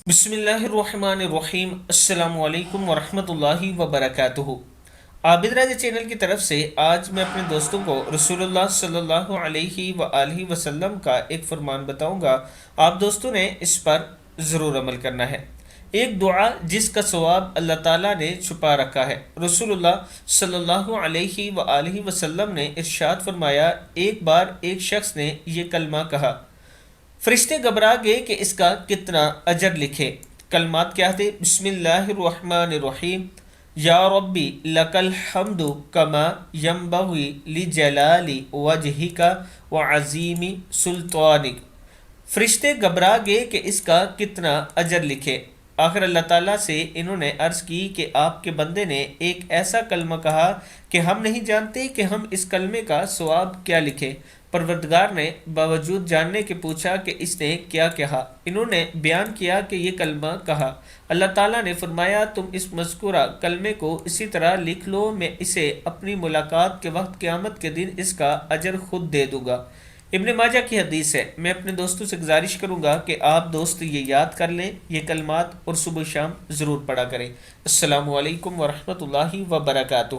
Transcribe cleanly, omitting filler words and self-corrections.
بسم اللہ الرحمن الرحیم۔ السلام علیکم ورحمۃ اللہ وبرکاتہ۔ عابد راج چینل کی طرف سے آج میں اپنے دوستوں کو رسول اللہ صلی اللہ علیہ وآلہ وسلم کا ایک فرمان بتاؤں گا۔ آپ دوستوں نے اس پر ضرور عمل کرنا ہے۔ ایک دعا جس کا ثواب اللہ تعالیٰ نے چھپا رکھا ہے۔ رسول اللہ صلی اللہ علیہ وآلہ وسلم نے ارشاد فرمایا، ایک بار ایک شخص نے یہ کلمہ کہا، فرشتے گھبرا گئے کہ اس کا کتنا اجر لکھے۔ کلمات کیا تھے؟ بسم اللہ الرحمن الرحیم، یا ربی لک الحمد کما ینبغی لجلال وجہک وعظیم سلطانک۔ فرشتے گھبرا گئے کہ اس کا کتنا اجر لکھے۔ آخر اللہ تعالیٰ سے انہوں نے عرض کی کہ آپ کے بندے نے ایک ایسا کلمہ کہا کہ ہم نہیں جانتے کہ ہم اس کلمے کا ثواب کیا لکھیں۔ پروردگار نے باوجود جاننے کے پوچھا کہ اس نے کیا کہا۔ انہوں نے بیان کیا کہ یہ کلمہ کہا۔ اللہ تعالیٰ نے فرمایا، تم اس مذکورہ کلمے کو اسی طرح لکھ لو، میں اسے اپنی ملاقات کے وقت قیامت کے دن اس کا اجر خود دے دوں گا۔ ابن ماجہ کی حدیث ہے۔ میں اپنے دوستوں سے گزارش کروں گا کہ آپ دوست یہ یاد کر لیں، یہ کلمات، اور صبح و شام ضرور پڑھا کریں۔ السلام علیکم ورحمۃ اللہ وبرکاتہ۔